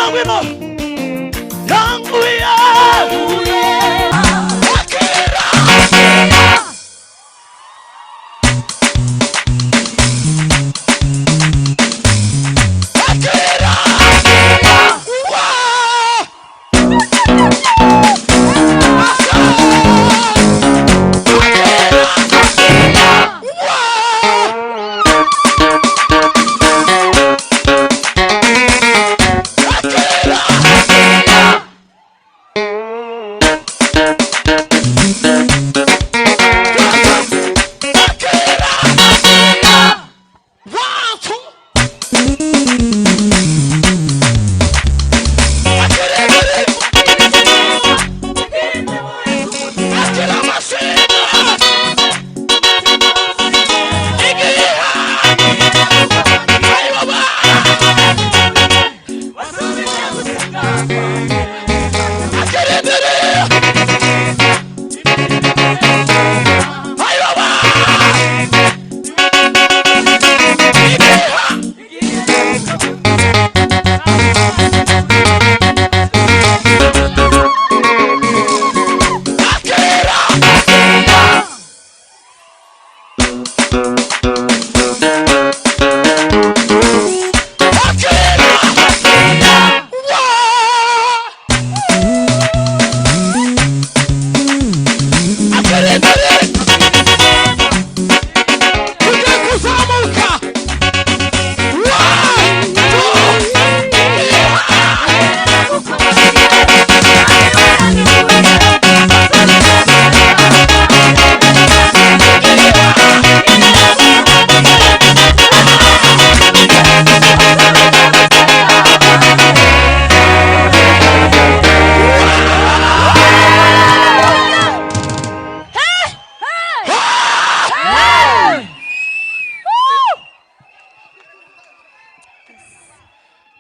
ngwino yanguye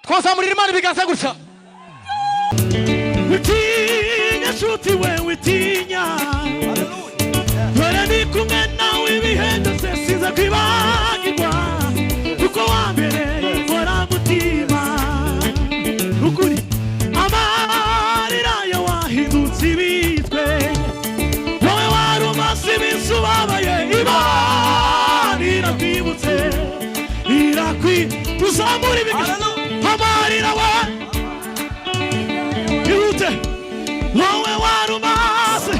twazamurira Imana ibiganza gutya. Witinya nshuti we witinya, dore ndi kumwe nawe ibihe byose sinza kwibagirwa, kuko wambereye inkoramutima. Ukuri amarira yawe wahindutse ibitwe, wowe wari umaze iminsi ubabaye. Imana irakwibutse tuzamura ibiganza. Amarira we ihute, wowe wari umaze.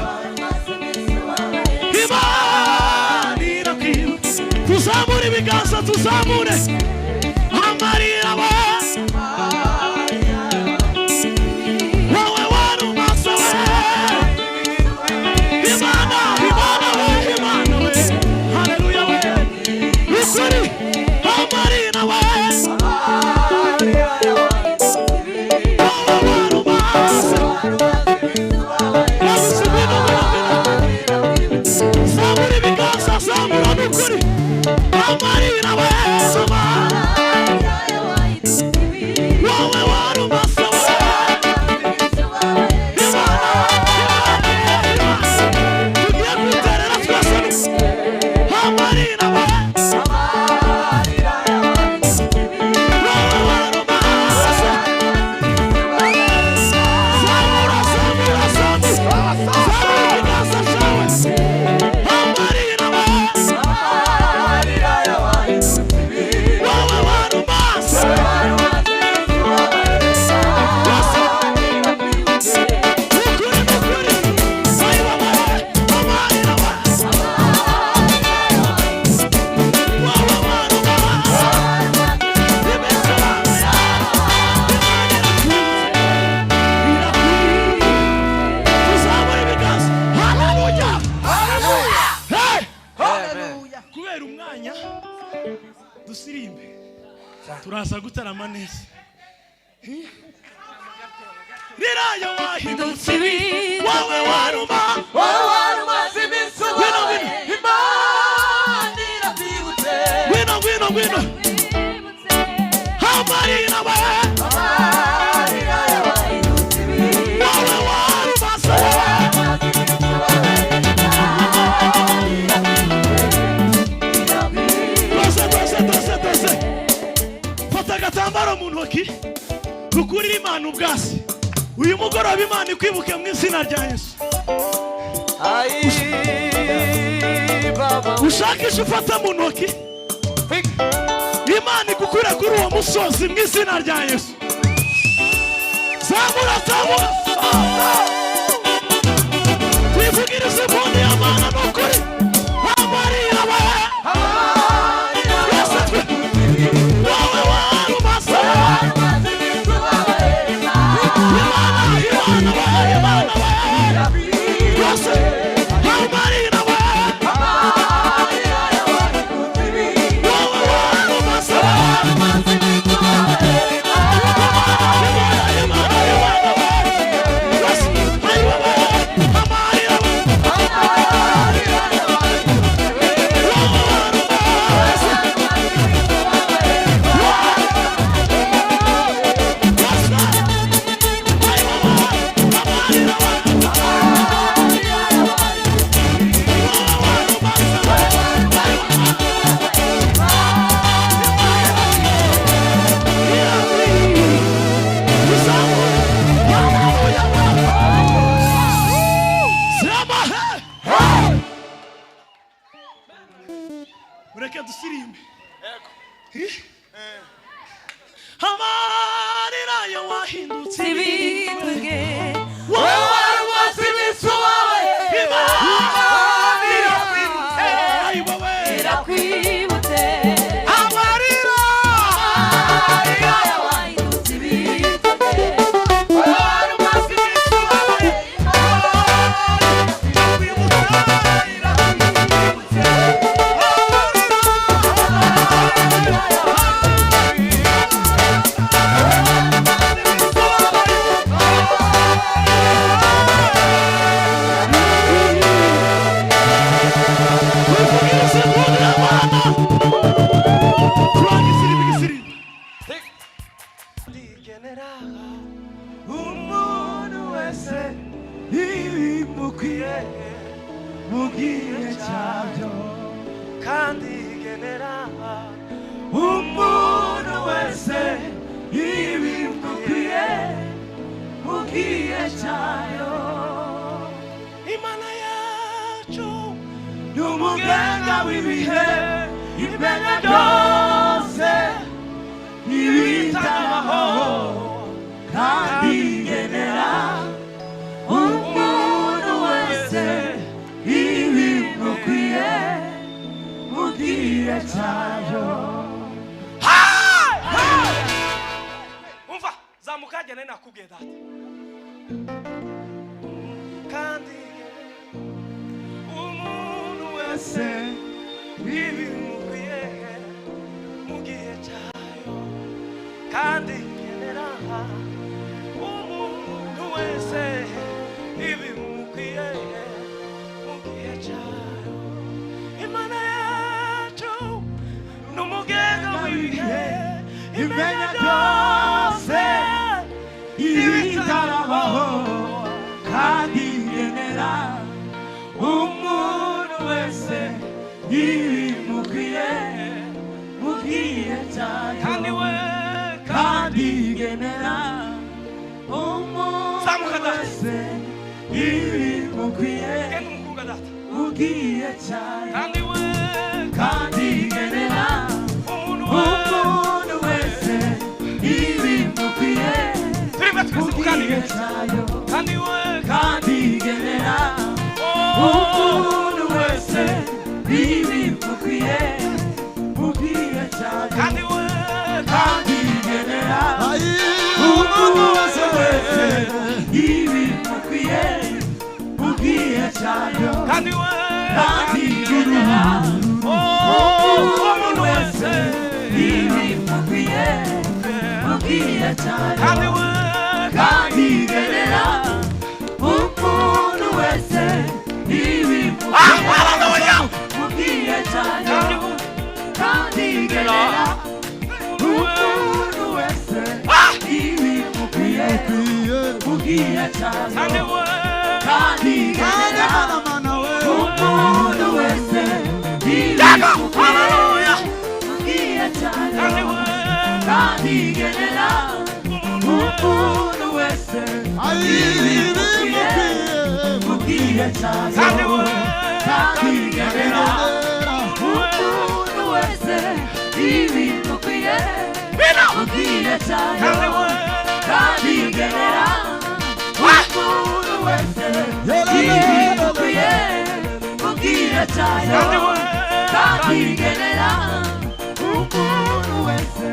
Imana irakwibutse. Tuzamure ibiganza, tuzamure. Amarira we wowe wari umaze we. Imana we, Imana we, haleluya we. Ukuri amarira we amarira we wowe wari umaze we. Tugiye kwiterera twese. Amarira we wowe wari umaze. Zamura, zamura, zamura, zamura ibiganza byawe. Amarira we dusirimbe turaza gutarama neza. Nirayo wahindutse ibi, wowe waruma iminsi ubabaye. Imana irakwibutse. Ngwino amarira we wahindutse ibi, wowe warumaze. Fata agatambaro mu ntoki, tugurire Imana ubwasi. Uyu mugoroba Imana ikwibuke mu izina rya Yesu. Ushakisha ufata mu ntoki Imana igukure kuri uwo musozi mu izina rya Yesu. Zamura zamura twivugirize impundu y'Imana n'ukuri. Amariya we wowe warumase Imana we yose Amariya we wowe warumase Ureke dusirimbe. Amarira yo wahindutse ibitwenge wowe warumase imisu wawe irakwibutse amarira yo wahindutse ibitwenge wowe warumase imisu wawe Imana yacu n'umuganga w'ibihe imenya byose ibitabaho kandi igenera umuntu wese ibimukwiye mu gihe cyayo. Umva zamuka jyane nakubwiye data kandi umuntu wese ibimukwiye mu gihe cyayo kandi igenera umuntu wese ibimukwiye mu gihe cyayo. Imana yacu n'umugenga w'ibihe imenya byose ibitarabaho kandi igenera umuntu wese ibimukwiye mu gihe cyayo kandi igenera umuntu wese ibimukwiye mu gihe cyayo kandi igenera umuntu wese ibimukwiye mu gihe cyayo kandi igenera umuntu wese ibimukwiye mu gihe cyayo kandi igenera umuntu wese ibimukwiye mu gihe cyayo kandi igenera umuntu wese ibimukwiye mu gihe cyayo kandi igenera umuntu wese ibimukwiye mu gihe cyayo kandi igenera umuntu wese ibimukwiye mu gihe cyayo kandi igenera umuntu wese ibimukwiye mu gihe cyayo kandi igenera umuntu umuntu wese ibimukwiye mu gihe cyayo kandi igenera umuntu wese ibimukwiye mu gihe cyayo kandi igenera umuntu wese ibimukwiye mu gihe cyayo kandi igenera umuntu wese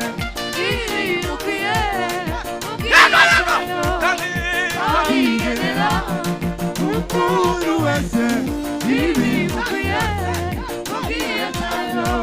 ibimukwiye mu gihe cyayo kandi igenera umuntu wese ibimukwiye mu gihe cyayo.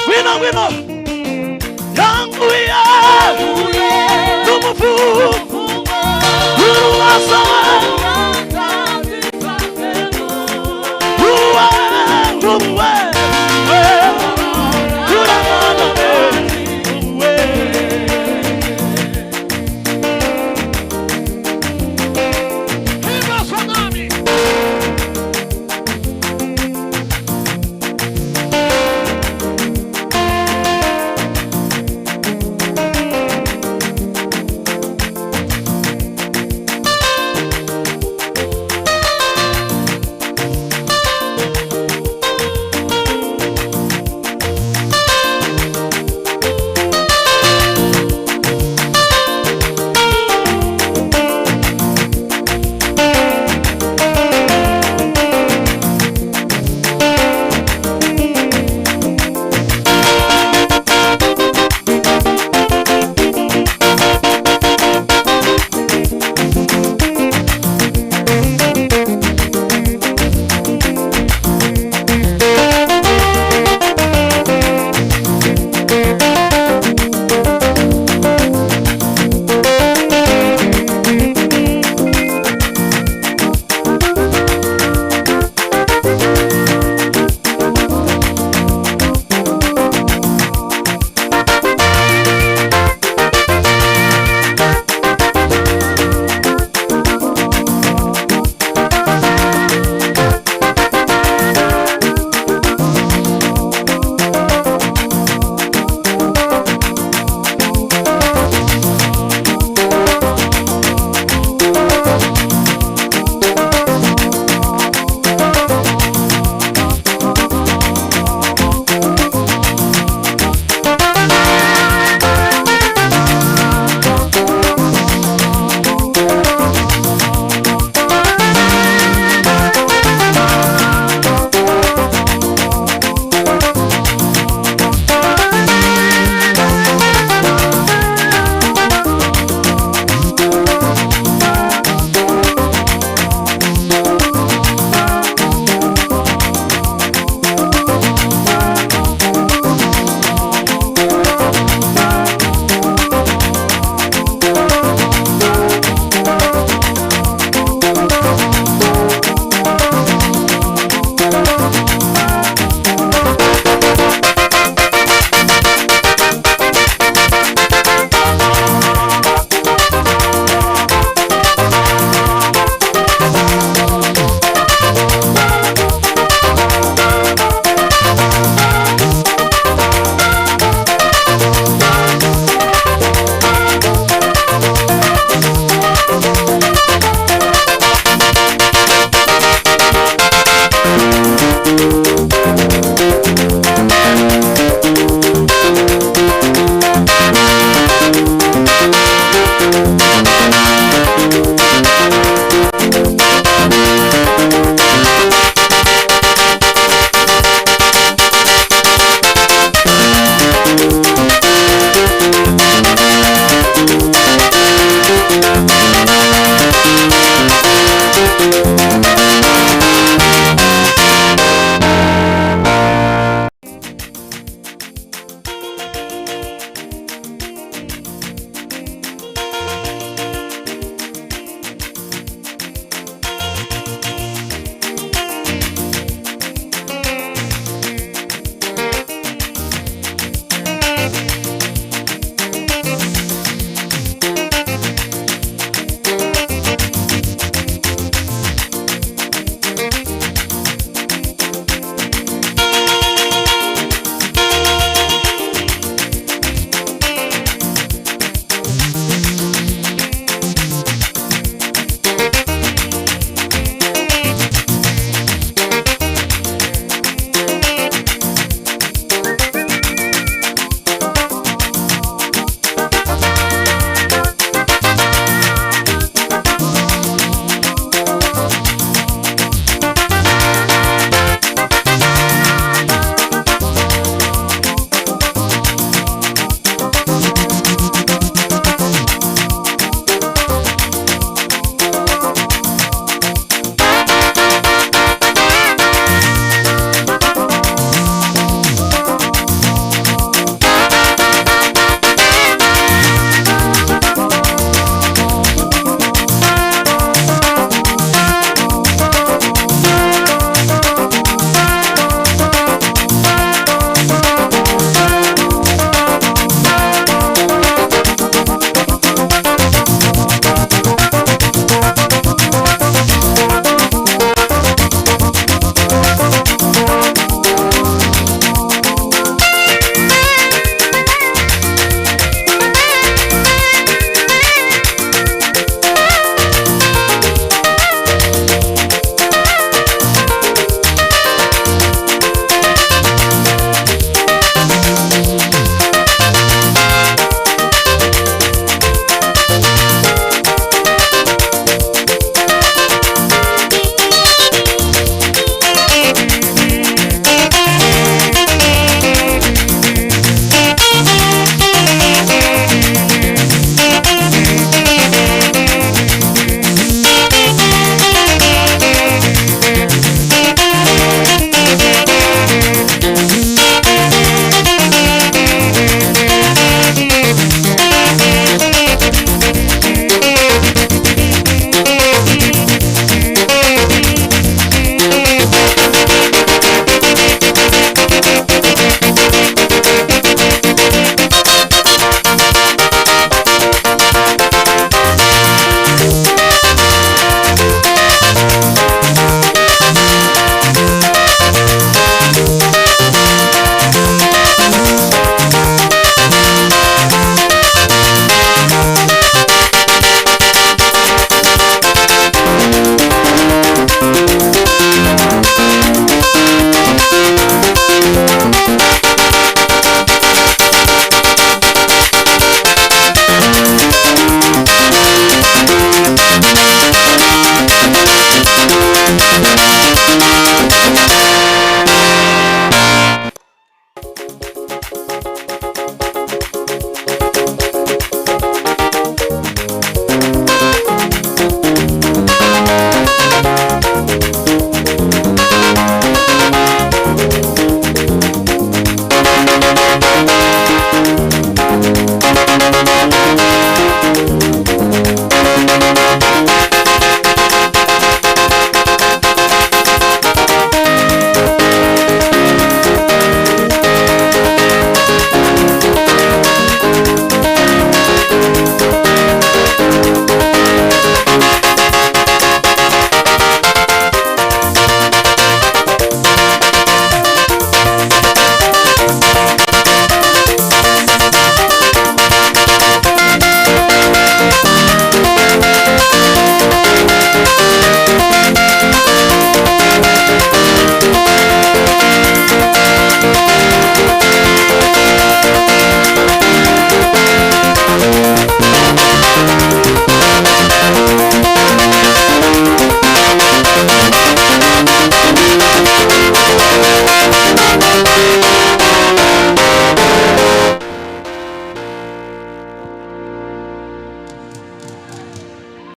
Wino yangu ya tumufu uruwasa uwe